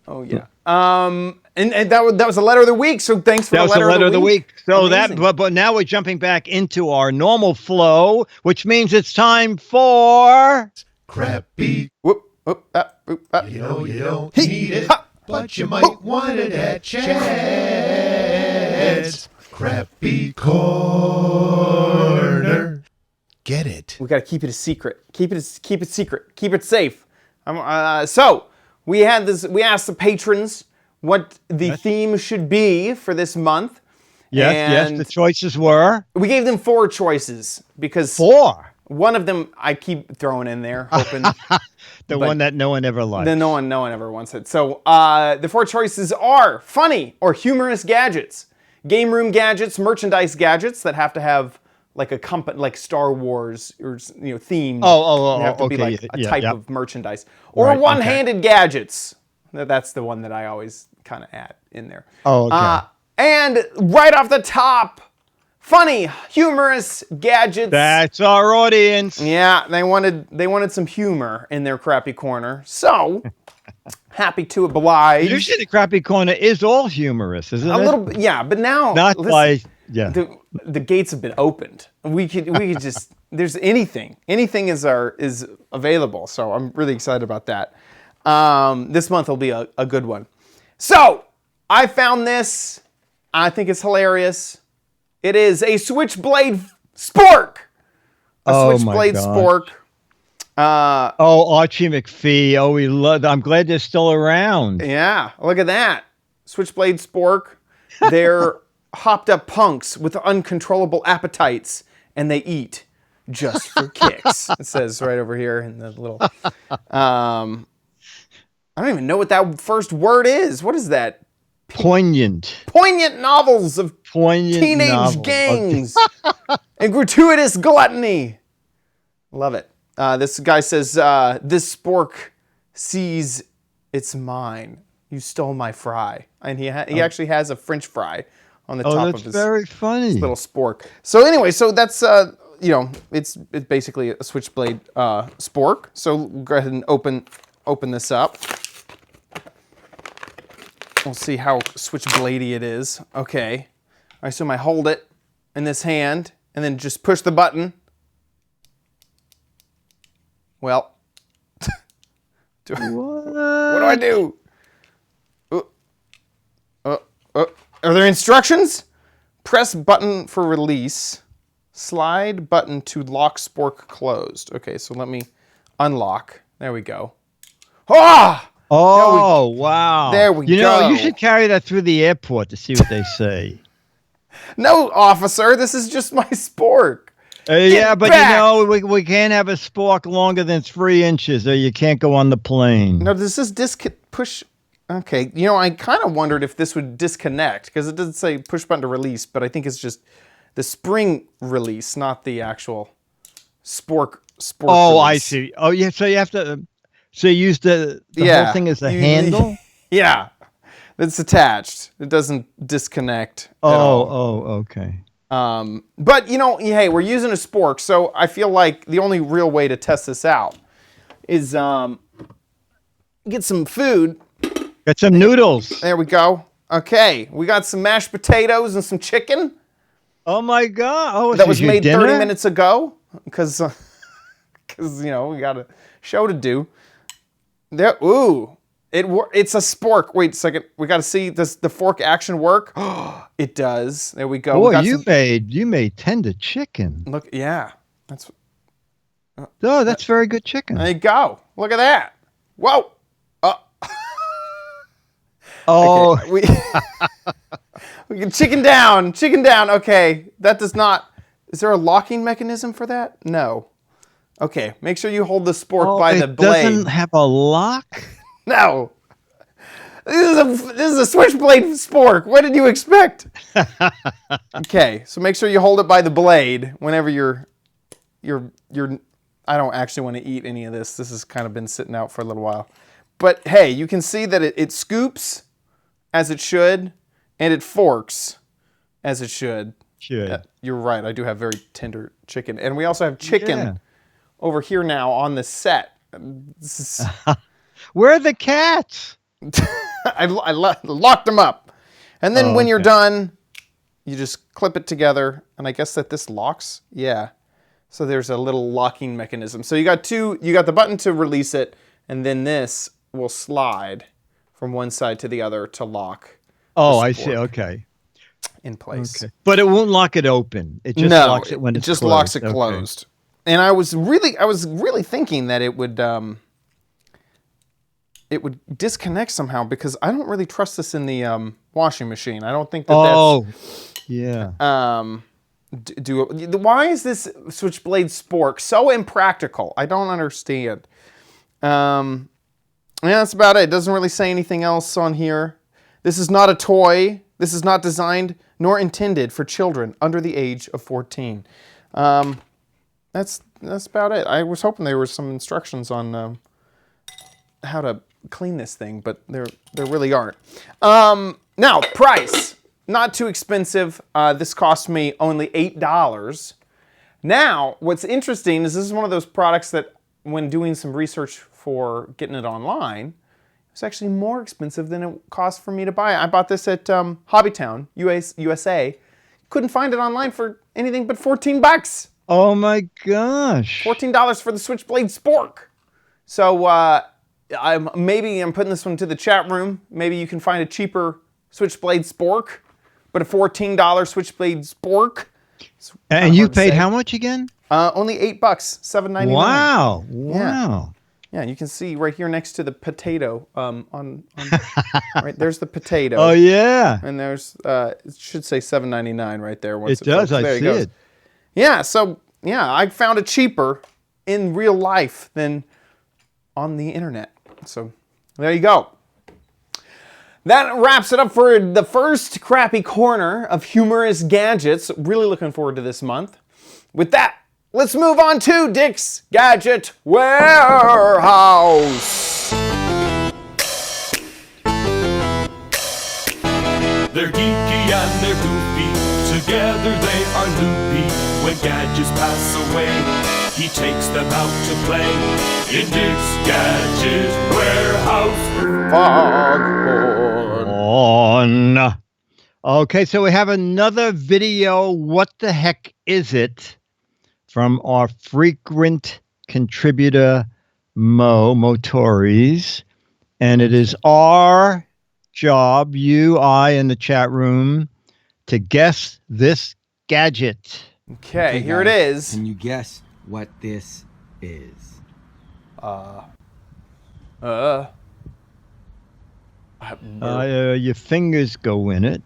Oh yeah. And that was the letter of the week. So thanks for That the was the letter of the week. So Amazing. but now we're jumping back into our normal flow, which means it's time for Crappy, Whoop, whoop, whoop, you know you don't need it, but you might want it at Chad's Crappy Corner. Get it? We got to keep it a secret. Keep it secret. Keep it safe. So we asked the patrons what the theme should be for this month. yes. And The choices were we gave them 4 choices because 4. one of them I keep throwing in there, hoping The one that no one ever liked. that no one ever wants it. So the 4 choices are funny or humorous gadgets, game room gadgets, merchandise gadgets that have to have like a company, like Star Wars or themed. They have to be okay. like a type of merchandise or Right, one-handed gadgets. That's the one that I always kind of add in there. Oh, okay. And right off the top, funny, humorous gadgets. That's our audience. Yeah, they wanted some humor in their crappy corner. So happy to oblige. Usually the crappy corner is all humorous, isn't it? A little bit, yeah. But now, Not listen, by yeah. the gates have been opened. We could just there's anything is available. So I'm really excited about that. This month will be a good one. So I found this. I think it's hilarious. It is a switchblade spork. Switchblade spork. Archie McPhee. Oh, we love. I'm glad they're still around. Yeah, look at that. Switchblade spork. They're hopped up punks with uncontrollable appetites, and they eat just for kicks. It says right over here in the little. I don't even know what that first word is. What is that? Poignant Novels of teenage novels. gangs and gratuitous gluttony. Love it. This guy says, this spork sees it's mine. You stole my fry. And he actually has a French fry on the top of his, very funny. his little spork. So anyway, so that's, it's basically a switchblade spork. So go ahead and open this up. We'll see how switchbladey it is. Okay. I assume I hold it in this hand and then just push the button. Well, what do I do? Are there instructions? Press button for release. Slide button to lock spork closed. Okay, so let me unlock. There we go. Ah! Oh, wow. There we go. You know, you should carry that through the airport to see what they say. No, officer, this is just my spork. Yeah, but back. you know, we can't have a spork longer than 3 inches or you can't go on the plane. Now, does this push? Okay, you know, I kind of wondered if this would disconnect because it doesn't say push button to release, but I think it's just the spring release, not the actual spork Oh, release. I see. Oh, yeah, so you have to... So you use the whole thing as a handle? Yeah, it's attached. It doesn't disconnect at all. Oh, okay. But, you know, hey, we're using a spork, so I feel like the only real way to test this out is get some food. Got some noodles. There we go. Okay, we got some mashed potatoes and some chicken. Oh, my God. Oh, That was made dinner? 30 minutes ago because, you know, we got a show to do. There, ooh, it's a spork. Wait a second. We got to see, does the fork action work? It does. There we go. Boy, you made tender chicken. Look, yeah. That's very good chicken. There you go. Look at that. Whoa. Oh. Okay, we can chicken down. Okay, that does not. Is there a locking mechanism for that? No. Okay, make sure you hold the spork by the blade. It doesn't have a lock? No. This is a switchblade spork. What did you expect? Okay, so make sure you hold it by the blade whenever you're. I don't actually want to eat any of this. This has kind of been sitting out for a little while. But hey, you can see that it scoops as it should, and it forks as it should. You're right. I do have very tender chicken, and we also have chicken over here now on the set. Where are the cats? I locked them up, and then when you're done, you just clip it together, and I guess that this locks. Yeah. So there's a little locking mechanism. So you got the button to release it, and then this will slide from one side to the other to lock. Oh, I see. Okay. In place. Okay. But it won't lock it open. It just locks it when it's just closed. locks it closed. And I was really thinking that it would disconnect somehow because I don't really trust this in the washing machine. I don't think that why is this switchblade spork so impractical? I don't understand. Yeah, that's about it. It doesn't really say anything else on here. This is not a toy. This is not designed nor intended for children under the age of 14. That's about it. I was hoping there were some instructions on how to clean this thing, but there really aren't. Now, price. Not too expensive. This cost me only $8. Now, what's interesting is this is one of those products that when doing some research for getting it online, it's actually more expensive than it cost for me to buy it. I bought this at Hobbytown, USA. Couldn't find it online for anything but 14 bucks. Oh my gosh. $14 for the Switchblade Spork. So I'm putting this one to the chat room. Maybe you can find a cheaper Switchblade Spork, but a $14 Switchblade Spork. And you paid how much again? Only $8, $7.99. Wow. Wow. Yeah, you can see right here next to the potato. Right there's the potato. Oh yeah. And there's it should say $7.99 right there. Once It does. I see it. Yeah. So yeah, I found it cheaper in real life than on the internet. So there you go. That wraps it up for the first crappy corner of humorous gadgets. Really looking forward to this month. With that, let's move on to Dick's Gadget Warehouse. They're geeky and they're goofy. Together they are loopy. When gadgets pass away, he takes them out to play. In Dick's Gadget Warehouse. Foghorn. Okay, so we have another video. What the heck is it? From our frequent contributor, Motories. And it is our job, you, I, in the chat room, to guess this gadget. Okay, here it is. Can you guess what this is? Your fingers go in it.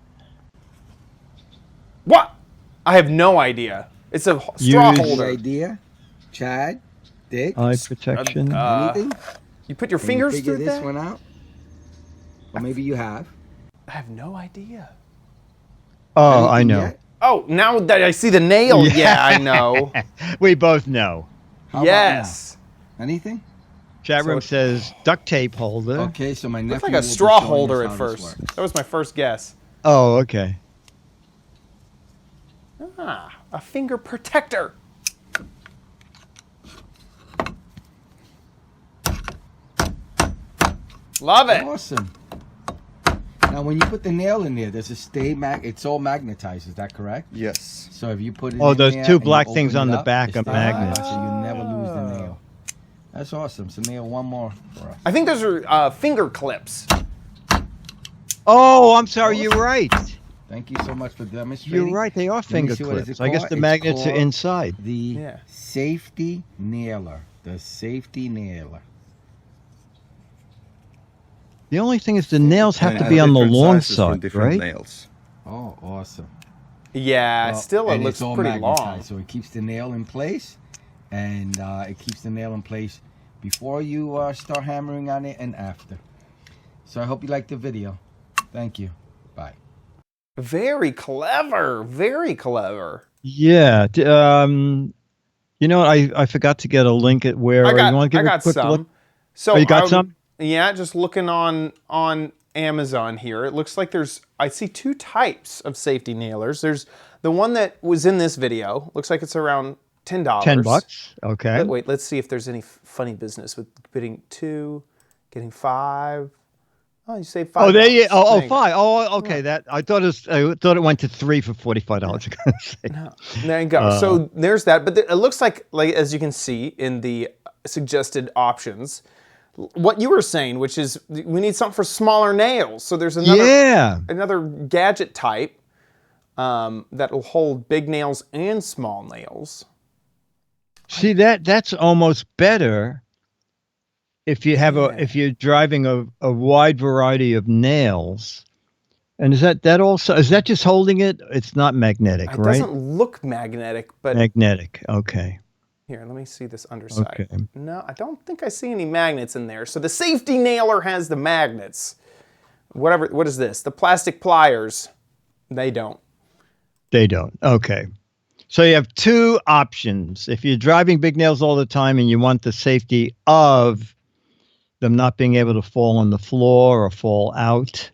What? I have no idea. It's a straw Use- holder. Idea? Chad? Dick? Eye protection. Anything? You put your Can fingers you figure through this that? one out? Or maybe you have. I have no idea. Oh, I Anything know. yet? Oh, now that I see the nail, yeah, I know. We both know. How about Yes. now? Anything? Chat room says duct tape holder. Okay, so my nephew Looks like will a be straw showing holder us at how this first. works. That was my first guess. Oh, okay. Ah, a finger protector. Love it. Awesome. Now, when you put the nail in there, does it stay it's all magnetized, is that correct? Yes. So if you put it Oh, in those there two and you black open things it on the up, back it are stays magnets. So you never lose the nail. That's awesome. So nail one more for us. I think those are finger clips. Oh, I'm sorry. You're right. Thank you so much for demonstrating. You're right. They are me finger see, what is clips. it I guess called? the It's magnets are called inside. The Yeah. safety nailer. The safety nailer. The only thing is the nails have to be on the long side, right? Nails. Oh, awesome. Yeah, Well, still it and looks it's all pretty long. magnetized, so it keeps the nail in place, and it keeps the nail in place before you start hammering on it and after. So I hope you liked the video. Thank you. Bye. Very clever. Very clever. Yeah. You know, I forgot to get a link at where you want to give I a got quick some. look. So Oh, you got some? Yeah, just looking on Amazon here. It looks like I see two types of safety nailers. There's the one that was in this video. Looks like it's around $10. $10. Okay. Wait, let's see if there's any funny business with bidding 2, getting 5. Oh, you say 5. Oh, there you. Oh, Thank- 5. Oh, okay. That I thought it went to 3 for $45. No, there you go. So there's that. But it looks like as you can see in the suggested options, what you were saying, which is we need something for smaller nails. So there's another gadget type that will hold big nails and small nails. See that's almost better if you have if you're driving a wide variety of nails. And is that just holding it? It's not magnetic, It right? doesn't look magnetic, but Magnetic. Okay. here, let me see this underside. Okay. No, I don't think I see any magnets in there. So the safety nailer has the magnets. What is this? The plastic pliers. They don't. They don't. Okay. So you have two options. If you're driving big nails all the time and you want the safety of them not being able to fall on the floor or fall out,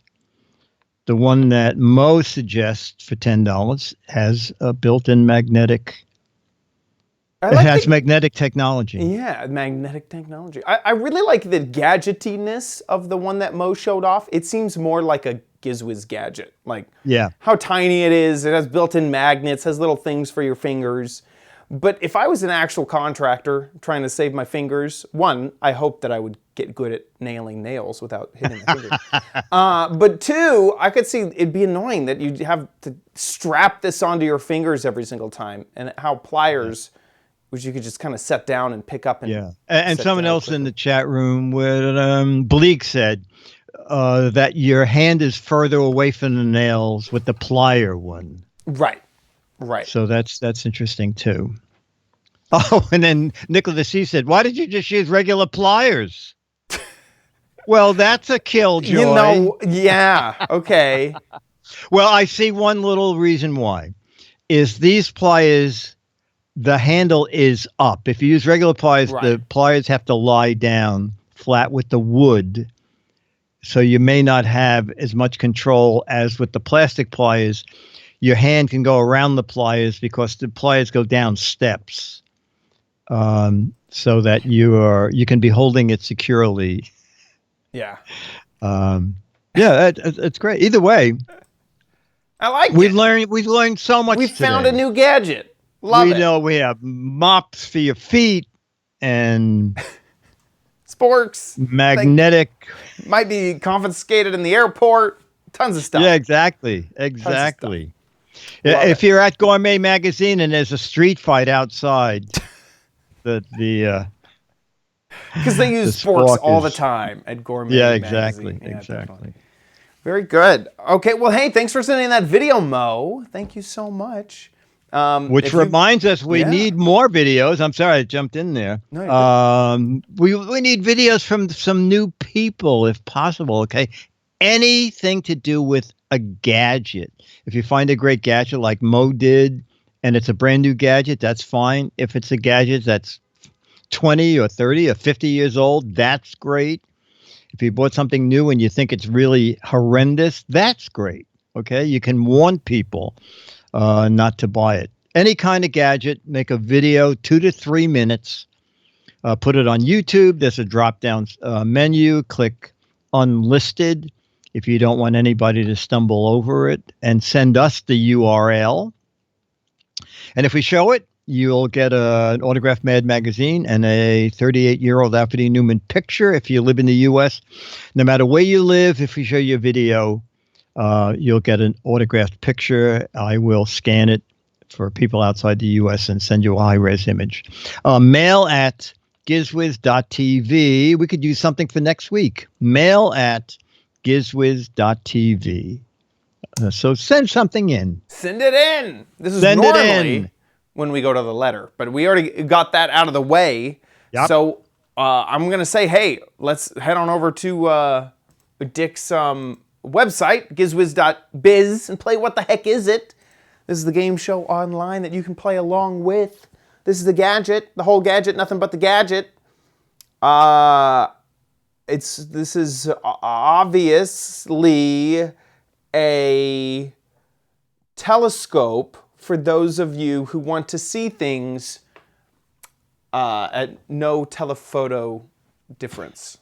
the one that Mo suggests for $10 has a built-in magnetic. It has magnetic technology. Yeah, magnetic technology. I really like the gadgetiness of the one that Mo showed off. It seems more like a Giz Wiz gadget. Like how tiny it is. It has built-in magnets, has little things for your fingers. But if I was an actual contractor trying to save my fingers, one, I hope that I would get good at nailing nails without hitting my fingers. But two, I could see it'd be annoying that you'd have to strap this onto your fingers every single time, and how pliers, which you could just kind of set down and pick up. And someone else in the chat room with Bleak said that your hand is further away from the nails with the plier one. Right. So that's interesting too. Oh, and then Nicholas C said, "Why did you just use regular pliers?" Well, that's a killjoy. You know, yeah, okay. Well, I see one little reason why. Is these pliers, the handle is up. If you use regular pliers, the pliers have to lie down flat with the wood. So you may not have as much control as with the plastic pliers. Your hand can go around the pliers because the pliers go down steps, so that you can be holding it securely. Yeah. It's great. Either way, I like it. We've learned so much. We found a new gadget. Love it. We know we have mops for your feet and sporks. Magnetic. Might be confiscated in the airport. Tons of stuff. Yeah, exactly. Yeah, if you're at Gourmet Magazine and there's a street fight outside, because they use sporks all the time at Gourmet Magazine. Yeah, exactly. Very good. Okay, well, hey, thanks for sending that video, Mo. Thank you so much. Which reminds us, we need more videos. I'm sorry I jumped in there. No, we need videos from some new people, if possible. Okay, anything to do with a gadget. If you find a great gadget like Mo did, and it's a brand new gadget, that's fine. If it's a gadget that's 20 or 30 or 50 years old, that's great. If you bought something new and you think it's really horrendous, that's great. Okay, you can warn people not to buy it. Any kind of gadget, make a video, 2 to 3 minutes. Put it on YouTube. There's a drop-down menu. Click unlisted if you don't want anybody to stumble over it, and send us the URL. And if we show it, you'll get an autographed Mad magazine and a 38-year-old Alfred Newman picture if you live in the U.S. No matter where you live, if we show you a video, you'll get an autographed picture. I will scan it for people outside the U.S. and send you a high-res image. Mail at gizwiz.tv. We could use something for next week. Mail at gizwiz.tv. So send something in. Send it in. This is normally when we go to the letter, but we already got that out of the way. Yep. So I'm going to say, hey, let's head on over to Dick's website, gizwiz.biz, and play What the Heck Is It? This is the game show online that you can play along with. This is the gadget, the whole gadget, nothing but the gadget. This is obviously a telescope for those of you who want to see things at no telephoto difference.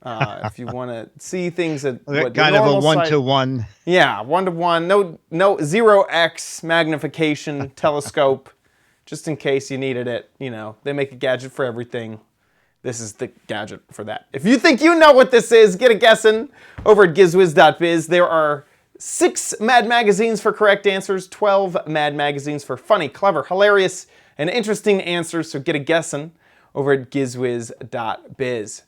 If you want to see things at what kind of a one-to-one. Yeah, one-to-one. No 0x magnification telescope, just in case you needed it. You know, they make a gadget for everything. This is the gadget for that. If you think you know what this is, get a guessing over at gizwiz.biz. There are 6 Mad magazines for correct answers, 12 Mad magazines for funny, clever, hilarious, and interesting answers. So get a guessing over at gizwiz.biz.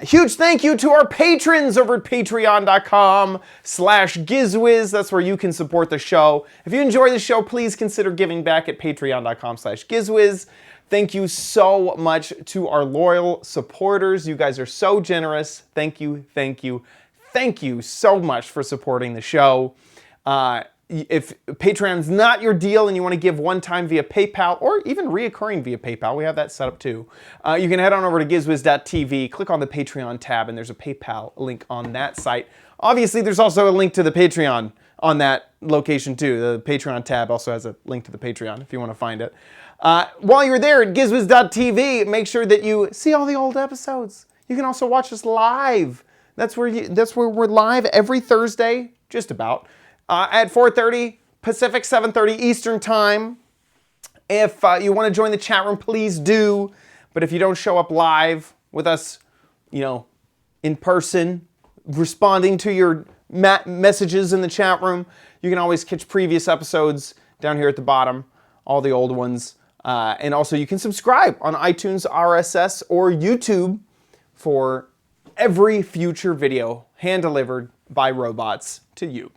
Huge thank you to our patrons over at patreon.com/gizwiz. That's where you can support the show. If you enjoy the show, please consider giving back at patreon.com/gizwiz. Thank you so much to our loyal supporters. You guys are so generous. Thank you, thank you, thank you so much for supporting the show. if Patreon's not your deal and you want to give one time via PayPal or even reoccurring via PayPal, we have that set up too. You can head on over to gizwiz.tv, click on the Patreon tab, and there's a PayPal link on that site. Obviously, there's also a link to the Patreon on that location too. The Patreon tab also has a link to the Patreon if you want to find it. While you're there at gizwiz.tv, make sure that you see all the old episodes. You can also watch us live. That's where we're live every Thursday, just about, at 4:30 Pacific, 7:30 Eastern Time. If you want to join the chat room, please do. But if you don't show up live with us, in person, responding to your messages in the chat room, you can always catch previous episodes down here at the bottom, all the old ones. And also you can subscribe on iTunes, RSS, or YouTube for every future video hand-delivered by robots to you.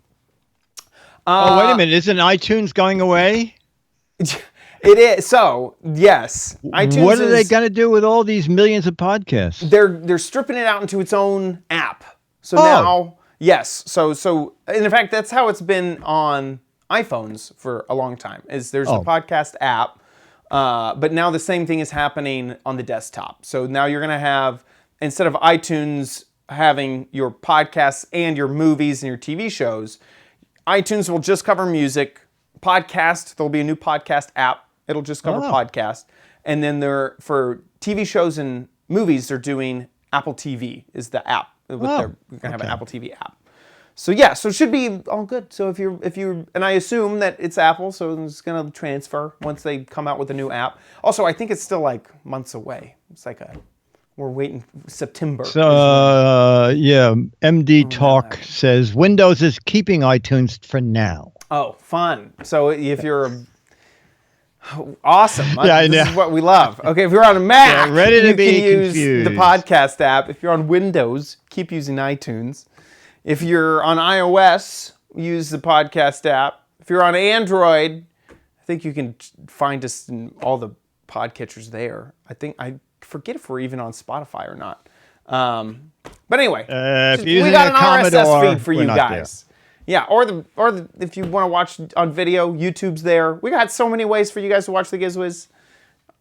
Oh, wait a minute. Isn't iTunes going away? It is. So, yes. iTunes what are they going to do with all these millions of podcasts? They're stripping it out into its own app. So now, yes. So in fact, that's how it's been on iPhones for a long time. There's a podcast app, but now the same thing is happening on the desktop. So now you're going to have, instead of iTunes having your podcasts and your movies and your TV shows, iTunes will just cover music. Podcast, there'll be a new podcast app. It'll just cover podcast. And then for TV shows and movies, they're doing Apple TV is the app. They're going to have an Apple TV app. So yeah, so it should be all good. So if you and I assume that it's Apple, so it's going to transfer once they come out with a new app. Also, I think it's still like months away. It's like we're waiting September. So yeah, MD Talk says Windows is keeping iTunes for now. Oh, fun. So if you're awesome. Yeah, this is what we love. Okay, if you're on a Mac, ready to you be can use confused. the podcast app. If you're on Windows, keep using iTunes. If you're on iOS, use the podcast app. If you're on Android, I think you can find us in all the podcatchers there. I forget if we're even on Spotify or not. But anyway, we got an RSS feed for you guys. Yeah, or if you want to watch on video, YouTube's there. We got so many ways for you guys to watch the Giz Wiz.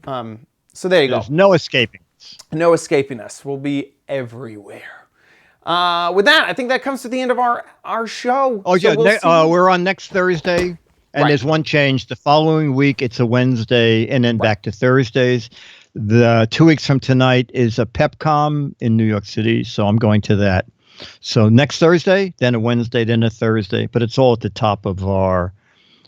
So there you go. There's no escaping. No escaping us. We'll be everywhere. With that, I think that comes to the end of our show. Oh, so yeah, we're on next Thursday, and there's one change. The following week, it's a Wednesday, and then back to Thursdays. The 2 weeks from tonight is a PepCom in New York City, so I'm going to that. So next Thursday, then a Wednesday, then a Thursday, but it's all at the top of our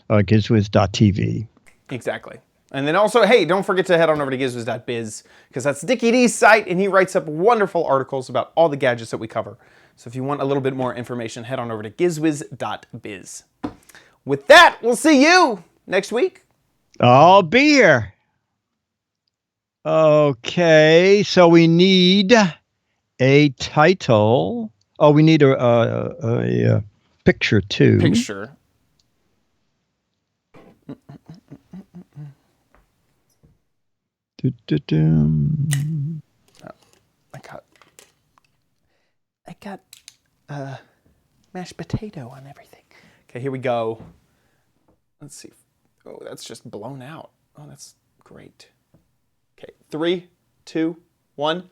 gizwiz.tv. Exactly. And then also, hey, don't forget to head on over to gizwiz.biz, because that's Dickie D's site, and he writes up wonderful articles about all the gadgets that we cover. So if you want a little bit more information, head on over to gizwiz.biz. With that, we'll see you next week. I'll be here. Okay, so we need a title. Oh, we need a picture too. Picture. I got mashed potato on everything. Okay, here we go. Let's see. Oh, that's just blown out. Oh, that's great. Okay, 3, 2, 1.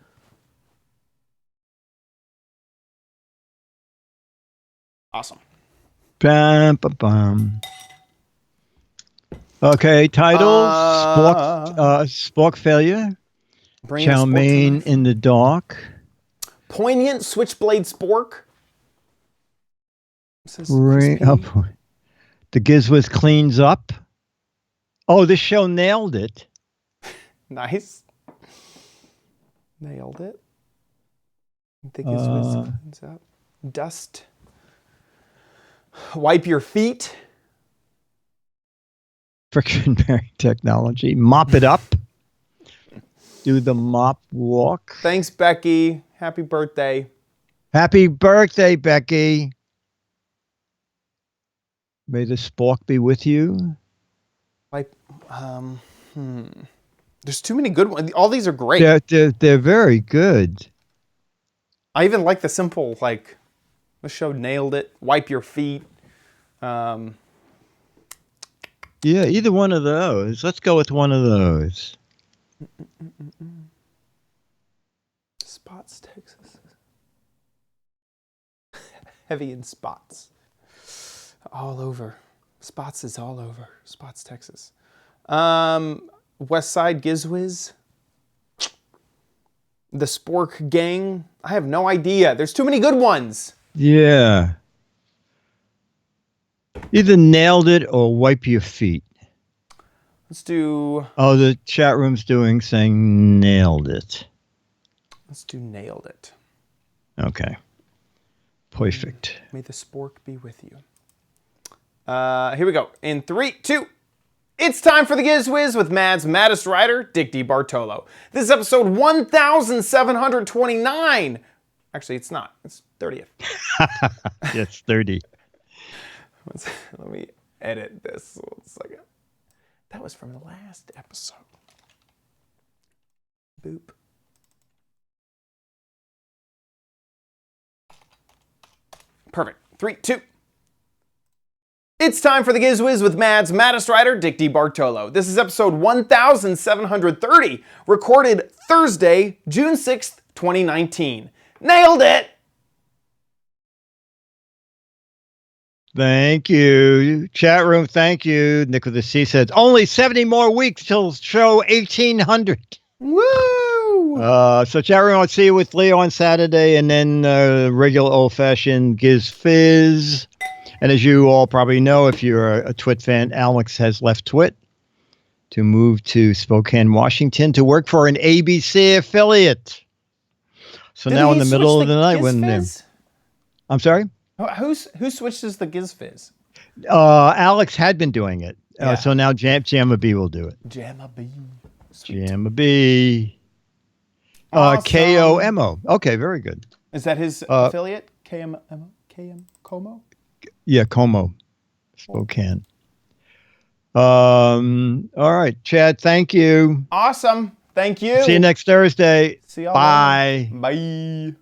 Awesome. Bam, bam, bam. Okay, title: Spork failure. Chow mein in the dark. Poignant switchblade spork. The Giz Wiz cleans up. Oh, this show nailed it. Nice. Nailed it. The Giz Wiz cleans up. Dust. Wipe your feet. Friction bearing technology. Mop it up. Do the mop walk. Thanks, Becky. Happy birthday. Happy birthday, Becky. May the spork be with you. There's too many good ones. All these are great. They're very good. I even like the simple, the show nailed it. Wipe your feet. Yeah, either one of those. Let's go with one of those. Spots, Texas. Heavy in spots. All over. Spots is all over. Spots, Texas. West Side Giz Wiz. The Spork Gang. I have no idea. There's too many good ones. Yeah. Either nailed it or wipe your feet. Let's do... Oh, the chat room's saying nailed it. Let's do nailed it. Okay. Perfect. May the spork be with you. Here we go. In 3, 2. It's time for the Giz Wiz with Mad's maddest writer, Dick DeBartolo. This is episode 1729. Actually, it's not. It's 30th. It's 30. Let me edit this 1 second. That was from the last episode. Boop. Perfect. 3, 2. It's time for the Giz Wiz with Mad's maddest writer, Dick DeBartolo. This is episode 1730, recorded Thursday, June 6th, 2019. Nailed it! Thank you. Chat room, thank you. Nicholas C says, only 70 more weeks till show 1800. Woo! So chat room, I'll see you with Leo on Saturday, and then regular old-fashioned Giz Fizz. And as you all probably know, if you're a Twit fan, Alex has left Twit to move to Spokane, Washington to work for an ABC affiliate. So now in the middle of the night when... I'm sorry? Who switches the Giz Fizz? Alex had been doing it. Yeah. So now Jamma B will do it. Jamma B. Jamma B. Awesome. KOMO. Okay, very good. Is that his affiliate? KM Como? Yeah, Como. Spokane. All right, Chad, thank you. Awesome. Thank you. See you next Thursday. See y'all Bye. later. Bye.